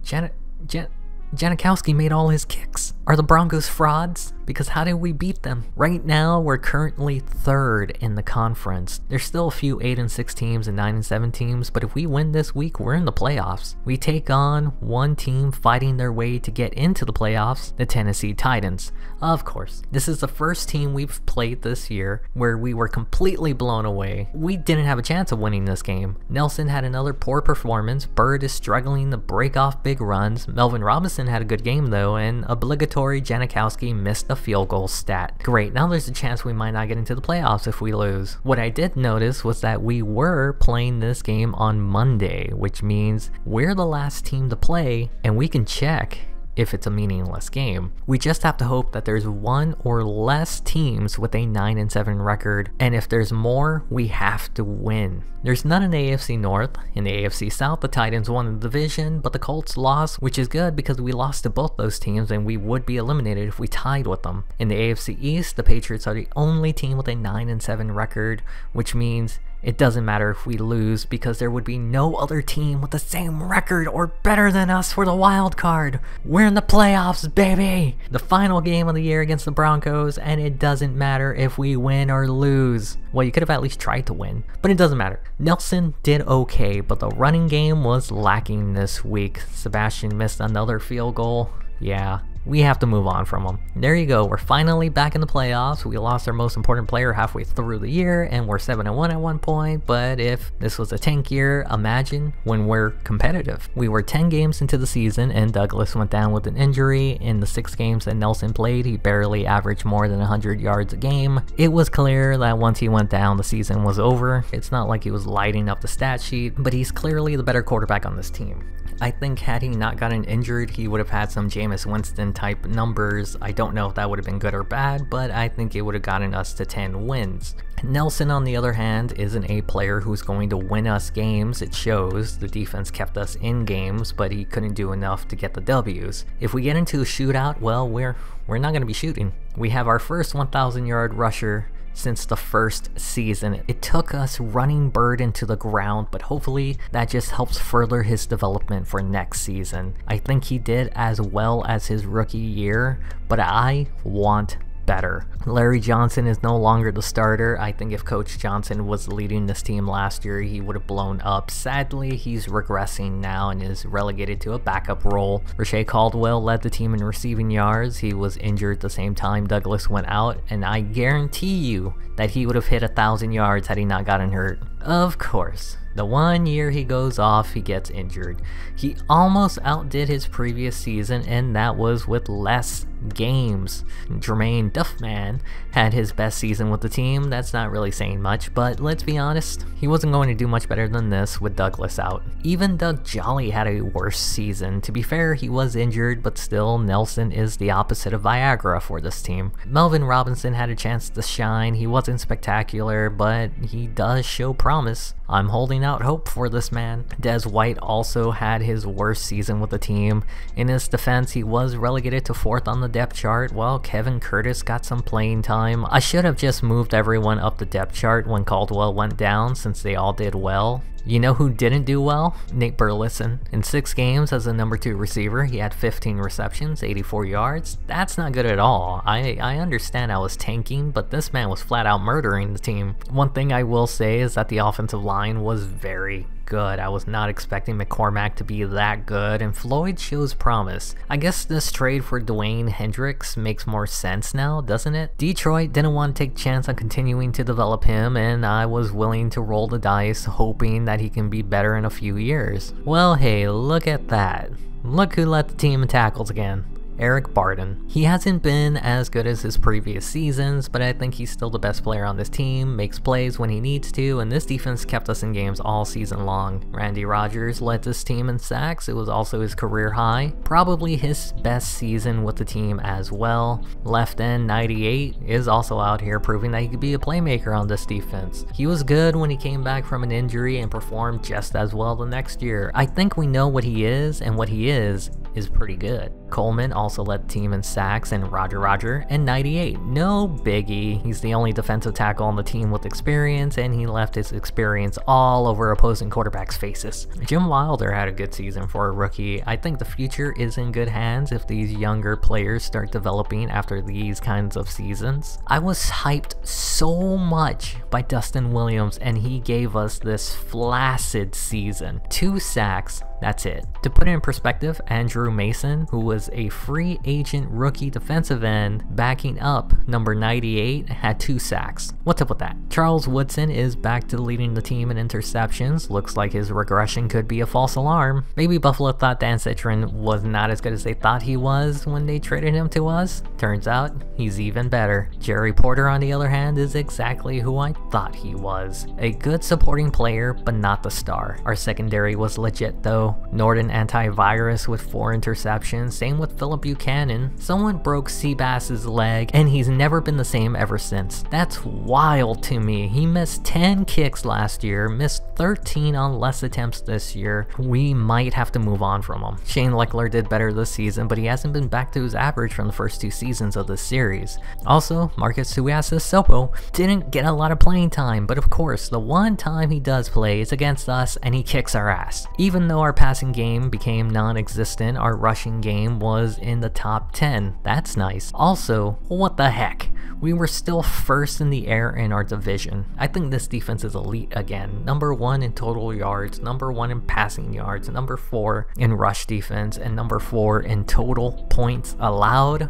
Janikowski made all his kicks. Are the Broncos frauds? Because how did we beat them? Right now, we're currently 3rd in the conference. There's still a few 8-6 teams and 9-7 teams, but if we win this week, we're in the playoffs. We take on one team fighting their way to get into the playoffs, the Tennessee Titans. Of course, this is the first team we've played this year where we were completely blown away. We didn't have a chance of winning this game. Nelson had another poor performance. Bird is struggling to break off big runs. Melvin Robinson had a good game though, and obligatory Janikowski missed a field goal stat. Great, now there's a chance we might not get into the playoffs if we lose. What I did notice was that we were playing this game on Monday, which means we're the last team to play, and we can check if it's a meaningless game. We just have to hope that there's one or less teams with a 9-7 record, and if there's more, we have to win. There's none in the AFC North. In the AFC South, the Titans won the division, but the Colts lost, which is good because we lost to both those teams and we would be eliminated if we tied with them. In the AFC East, the Patriots are the only team with a 9-7 record, which means it doesn't matter if we lose because there would be no other team with the same record or better than us for the wild card. We're in the playoffs, baby! The final game of the year against the Broncos, and it doesn't matter if we win or lose. Well, you could have at least tried to win, but it doesn't matter. Nelson did okay, but the running game was lacking this week. Sebastian missed another field goal. Yeah. We have to move on from them. There you go, we're finally back in the playoffs. We lost our most important player halfway through the year, and we're 7-1 at one point, but if this was a tank year, imagine when we're competitive. We were 10 games into the season, and Douglas went down with an injury. In the 6 games that Nelson played, he barely averaged more than 100 yards a game. It was clear that once he went down, the season was over. It's not like he was lighting up the stat sheet, but he's clearly the better quarterback on this team. I think had he not gotten injured, he would have had some Jameis Winston type numbers. I don't know if that would have been good or bad, but I think it would have gotten us to 10 wins. Nelson, on the other hand, isn't a player who's going to win us games. It shows. The defense kept us in games, but he couldn't do enough to get the W's. If we get into a shootout, well, we're not going to be shooting. We have our first 1,000-yard rusher since the first season. It took us running Bird into the ground, but hopefully that just helps further his development for next season. I think he did as well as his rookie year, but I want better. Larry Johnson is no longer the starter. I think if Coach Johnson was leading this team last year, he would have blown up. Sadly, he's regressing now and is relegated to a backup role. Rashae Caldwell led the team in receiving yards. He was injured the same time Douglas went out, and I guarantee you that he would have hit 1,000 yards had he not gotten hurt. Of course. The one year he goes off, he gets injured. He almost outdid his previous season, and that was with less games. Jermaine Duffman had his best season with the team. That's not really saying much, but let's be honest, he wasn't going to do much better than this with Douglas out. Even Doug Jolly had a worse season. To be fair, he was injured, but still, Nelson is the opposite of Viagra for this team. Melvin Robinson had a chance to shine. He wasn't spectacular, but he does show promise. I'm holding out hope for this man. Des White also had his worst season with the team. In his defense, he was relegated to 4th on the depth chart, while Kevin Curtis got some playing time. I should have just moved everyone up the depth chart when Caldwell went down, since they all did well. You know who didn't do well? Nate Burleson. In 6 games as a number 2 receiver, he had 15 receptions, 84 yards. That's not good at all. I understand I was tanking, but this man was flat out murdering the team. One thing I will say is that the offensive line was very good. I was not expecting McCormack to be that good, and Floyd shows promise. I guess this trade for Dwayne Hendricks makes more sense now, doesn't it? Detroit didn't want to take a chance on continuing to develop him, and I was willing to roll the dice, hoping that he can be better in a few years. Well, hey, look at that. Look who led the team in tackles again. Eric Barden. He hasn't been as good as his previous seasons, but I think he's still the best player on this team, makes plays when he needs to, and this defense kept us in games all season long. Randy Rogers led this team in sacks. It was also his career high, probably his best season with the team as well. Left end 98 is also out here proving that he could be a playmaker on this defense. He was good when he came back from an injury and performed just as well the next year. I think we know what he is, and what he is pretty good. Coleman also led the team in sacks and Roger in 98. No biggie, he's the only defensive tackle on the team with experience, and he left his experience all over opposing quarterbacks' faces. Jim Wilder had a good season for a rookie. I think the future is in good hands if these younger players start developing after these kinds of seasons. I was hyped so much by Dustin Williams, and he gave us this flaccid season. 2 sacks, that's it. To put it in perspective, Andrew Mason, who was a free agent rookie defensive end backing up number 98, had 2 sacks. What's up with that? Charles Woodson is back to leading the team in interceptions. Looks like his regression could be a false alarm. Maybe Buffalo thought Dan Citron was not as good as they thought he was when they traded him to us. Turns out, he's even better. Jerry Porter, on the other hand, is exactly who I thought he was. A good supporting player, but not the star. Our secondary was legit though. Norton antivirus with 4 interceptions, same with Philip Buchanan. Someone broke Seabass's leg, and he's never been the same ever since. That's wild to me. He missed 10 kicks last year, missed 13 on less attempts this year. We might have to move on from him. Shane Leckler did better this season, but he hasn't been back to his average from the first 2 seasons of this series. Also, Marcus Suiasa-Sopo didn't get a lot of playing time, but of course, the one time he does play is against us, and he kicks our ass. Even though our passing game became non-existent, our rushing game was in the top 10. That's nice. Also, what the heck? We were still first in the air in our division. I think this defense is elite again. Number 1 in total yards, number 1 in passing yards, number 4 in rush defense, and number 4 in total points allowed.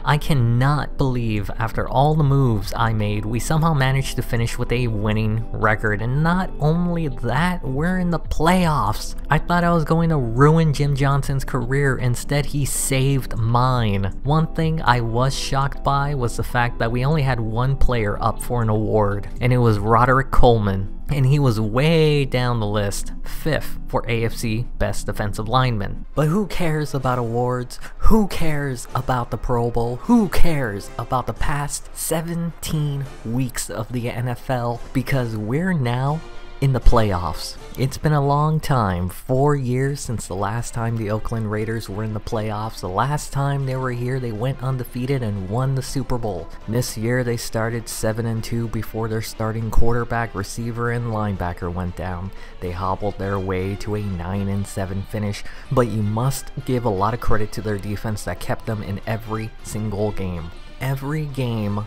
I cannot believe after all the moves I made, we somehow managed to finish with a winning record. And not only that, we're in the playoffs. I thought I was going to ruin Jim Johnson's career. Instead, he saved mine. One thing I was shocked by was the fact that we only had 1 player up for an award, and it was Roderick Coleman. And he was way down the list, 5th for AFC Best Defensive Lineman. But who cares about awards? Who cares about the Pro Bowl? Who cares about the past 17 weeks of the NFL? Because we're now in the playoffs. It's been a long time, 4 years since the last time the Oakland Raiders were in the playoffs. The last time they were here, they went undefeated and won the Super Bowl. This year, they started 7-2 before their starting quarterback, receiver, and linebacker went down. They hobbled their way to a 9-7 finish, but you must give a lot of credit to their defense that kept them in every single game. Every game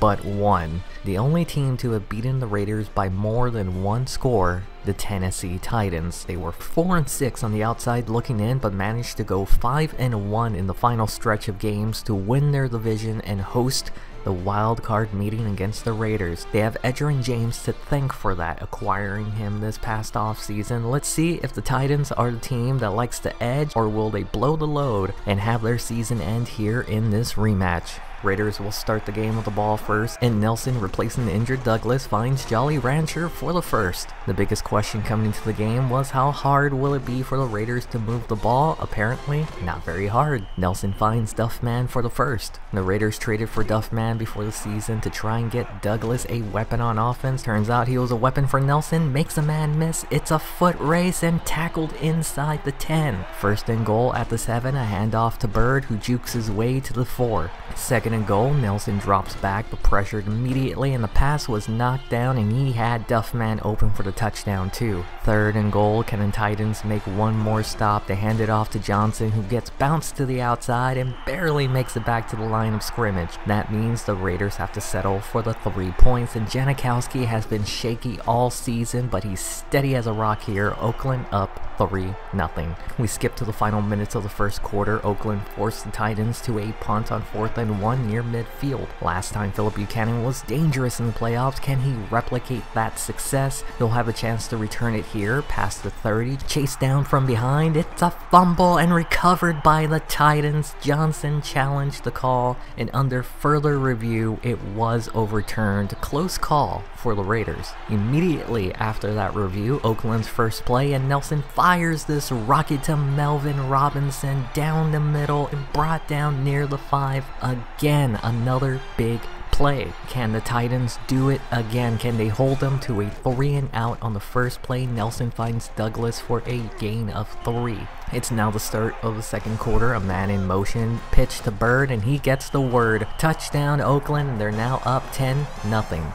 but 1. The only team to have beaten the Raiders by more than 1 score, the Tennessee Titans. They were 4-6 on the outside looking in, but managed to go 5-1 in the final stretch of games to win their division and host the wild card meeting against the Raiders. They have Edgerrin James to thank for that, acquiring him this past offseason. Let's see if the Titans are the team that likes to edge, or will they blow the load and have their season end here in this rematch. Raiders will start the game with the ball first, and Nelson, replacing the injured Douglas, finds Jolly Rancher for the first. The biggest question coming into the game was how hard will it be for the Raiders to move the ball? Apparently, not very hard. Nelson finds Duffman for the first. The Raiders traded for Duffman before the season to try and get Douglas a weapon on offense. Turns out he was a weapon for Nelson, makes a man miss. It's a foot race and tackled inside the 10. First and goal at the 7, a handoff to Bird, who jukes his way to the 4. Second and goal, Nelson drops back but pressured immediately, and the pass was knocked down, and he had Duffman open for the touchdown too. Third and goal, can the Titans make one more stop? They hand it off to Johnson, who gets bounced to the outside and barely makes it back to the line of scrimmage. That means the Raiders have to settle for the 3 points, and Janikowski has been shaky all season, but he's steady as a rock here. Oakland up 3-0. We skip to the final minutes of the first quarter. Oakland forced the Titans to a punt on 4th and 1 near midfield. Last time Philip Buchanan was dangerous in the playoffs. Can he replicate that success? He'll have a chance to return it here past the 30. Chased down from behind. It's a fumble and recovered by the Titans. Johnson challenged the call, and under further review, it was overturned. Close call for the Raiders. Immediately after that review, Oakland's first play, and Nelson fires this rocket to Melvin Robinson down the middle and brought down near the 5. Again, another big play. Can the Titans do it again? Can they hold them to a 3-and-out on the first play? Nelson finds Douglas for a gain of 3. It's now the start of the second quarter. A man in motion, pitch to Bird, and he gets the word. Touchdown Oakland, and they're now up 10-0.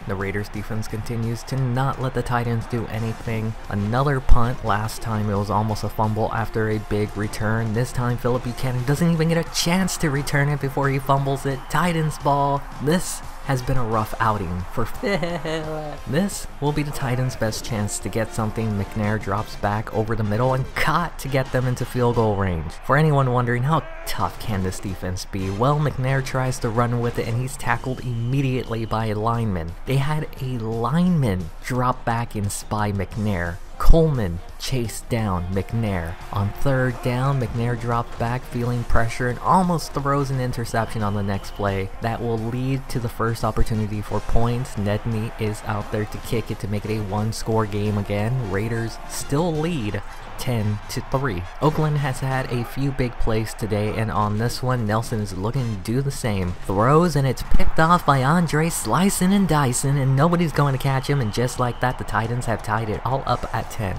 The Raiders defense continues to not let the Titans do anything. Another punt. Last time it was almost a fumble after a big return. This time Phillip Buchanan doesn't even get a chance to return it before he fumbles it. Titans ball. This has been a rough outing for Phillip. This will be the Titans' best chance to get something. McNair drops back over the middle and caught to get them into field goal range. For anyone wondering how tough can this defense be, well, McNair tries to run with it and he's tackled immediately by a lineman. They had a lineman drop back and spy McNair. Coleman chased down McNair. On third down, McNair dropped back feeling pressure and almost throws an interception on the next play. That will lead to the first opportunity for points. Nedney is out there to kick it to make it a one-score game again. Raiders still lead 10-3. Oakland has had a few big plays today, and on this one, Nelson is looking to do the same. Throws, and it's picked off by Andre, slicing and dicing, and nobody's going to catch him, and just like that, the Titans have tied it all up at 10.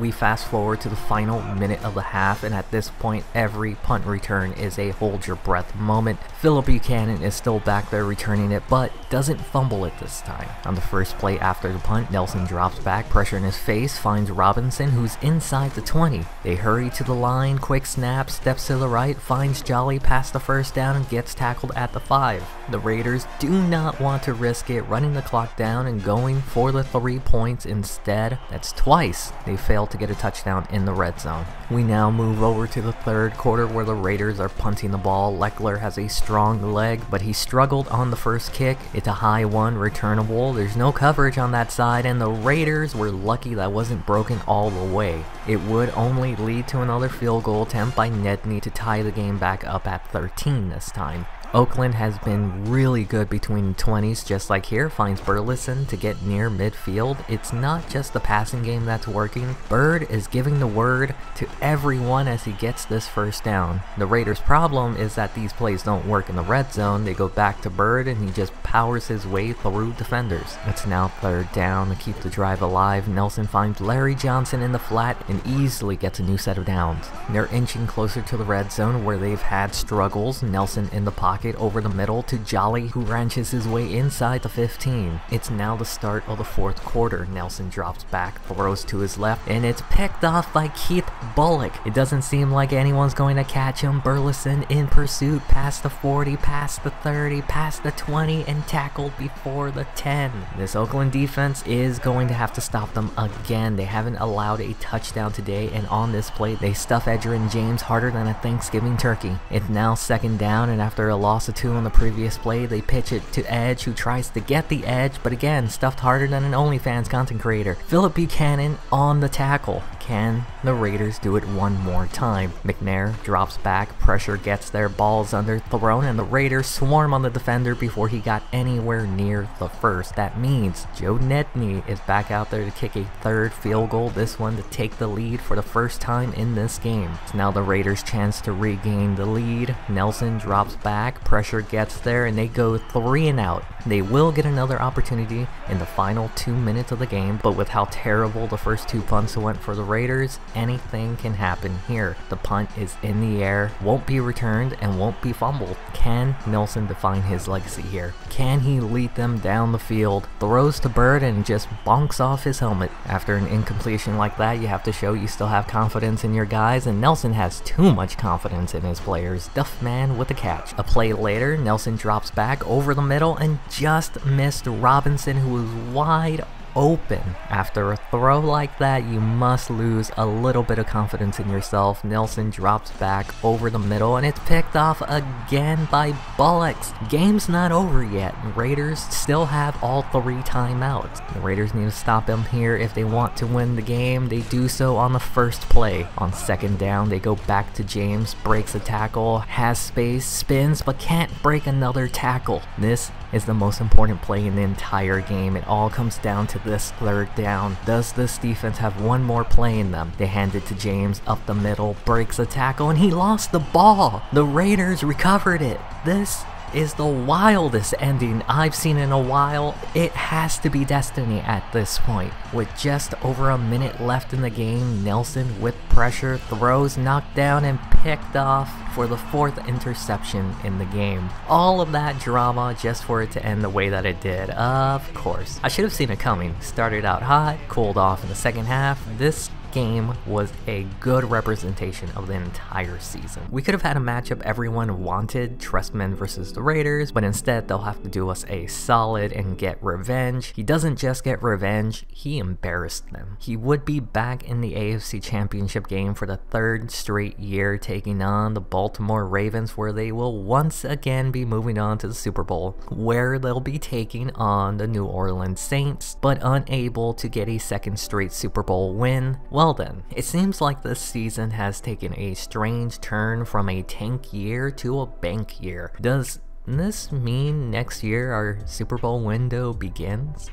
We fast forward to the final minute of the half, and at this point every punt return is a hold your breath moment. Phillip Buchanan is still back there returning it, but doesn't fumble it this time. On the first play after the punt, Nelson drops back, pressure in his face, finds Robinson, who's inside the 20. They hurry to the line, quick snap, steps to the right, finds Jolly past the first down and gets tackled at the 5. The Raiders do not want to risk it, running the clock down and going for the 3 points instead. That's twice they failed to get a touchdown in the red zone. We now move over to the third quarter where the Raiders are punting the ball. Leckler has a strong leg, but he struggled on the first kick. It's a high one, returnable. There's no coverage on that side, and the Raiders were lucky that wasn't broken all the way. It would only lead to another field goal attempt by Nedney to tie the game back up at 13 this time. Oakland has been really good between the 20s, just like here, finds Burleson to get near midfield. It's not just the passing game that's working. Bird is giving the word to everyone as he gets this first down. The Raiders' problem is that these plays don't work in the red zone. They go back to Bird and he just powers his way through defenders. It's now third down to keep the drive alive. Nelson finds Larry Johnson in the flat and easily gets a new set of downs. They're inching closer to the red zone where they've had struggles. Nelson in the pocket over the middle to Jolly, who wrenches his way inside the 15. It's now the start of the fourth quarter. Nelson drops back, throws to his left, and it's picked off by Keith Bullock. It doesn't seem like anyone's going to catch him. Burleson in pursuit, past the 40, past the 30, past the 20, and tackled before the 10. This Oakland defense is going to have to stop them again. They haven't allowed a touchdown today, and on this play, they stuff Edgerrin James harder than a Thanksgiving turkey. It's now second down, and after a loss of 2 on the previous play, they pitch it to Edge, who tries to get the edge, but again, stuffed harder than an OnlyFans content creator. Phillip Buchanan on the tackle. Can the Raiders do it one more time? McNair drops back, pressure gets there, ball's underthrown, and the Raiders swarm on the defender before he got anywhere near the first. That means Joe Nedney is back out there to kick a third field goal, this one to take the lead for the first time in this game. It's now the Raiders' chance to regain the lead. Nelson drops back, pressure gets there, and they go 3-and-out. They will get another opportunity in the final 2 minutes of the game, but with how terrible the first 2 punts went for the Raiders, anything can happen here. The punt is in the air, won't be returned, and won't be fumbled. Can Nelson define his legacy here? Can he lead them down the field? Throws to Bird and just bonks off his helmet. After an incompletion like that, you have to show you still have confidence in your guys, and Nelson has too much confidence in his players. Duffman with a catch. A play later, Nelson drops back over the middle and just missed Robinson, who was wide open. After a throw like that, you must lose a little bit of confidence in yourself. Nelson drops back over the middle, and it's picked off again by Bullocks. Game's not over yet. Raiders still have all 3 timeouts. The Raiders need to stop him here if they want to win the game. They do so on the first play. On second down, they go back to James, breaks a tackle, has space, spins, but can't break another tackle. This is the most important play in the entire game. It all comes down to this third down? Does this defense have one more play in them? They hand it to James up the middle, breaks a tackle, and he lost the ball. The Raiders recovered it. This is the wildest ending I've seen in a while. It has to be destiny at this point. With just over a minute left in the game, Nelson with pressure throws, knocked down, and picked off for the 4th interception in the game. All of that drama just for it to end the way that it did. Of course, I should have seen it coming. Started out hot, cooled off in the second half. This game was a good representation of the entire season. We could have had a matchup everyone wanted, Trustman versus the Raiders, but instead they'll have to do us a solid and get revenge. He doesn't just get revenge, he embarrassed them. He would be back in the AFC Championship game for the 3rd straight year, taking on the Baltimore Ravens, where they will once again be moving on to the Super Bowl, where they'll be taking on the New Orleans Saints, but unable to get a 2nd straight Super Bowl win. Well then, it seems like this season has taken a strange turn from a tank year to a bank year. Does this mean next year our Super Bowl window begins?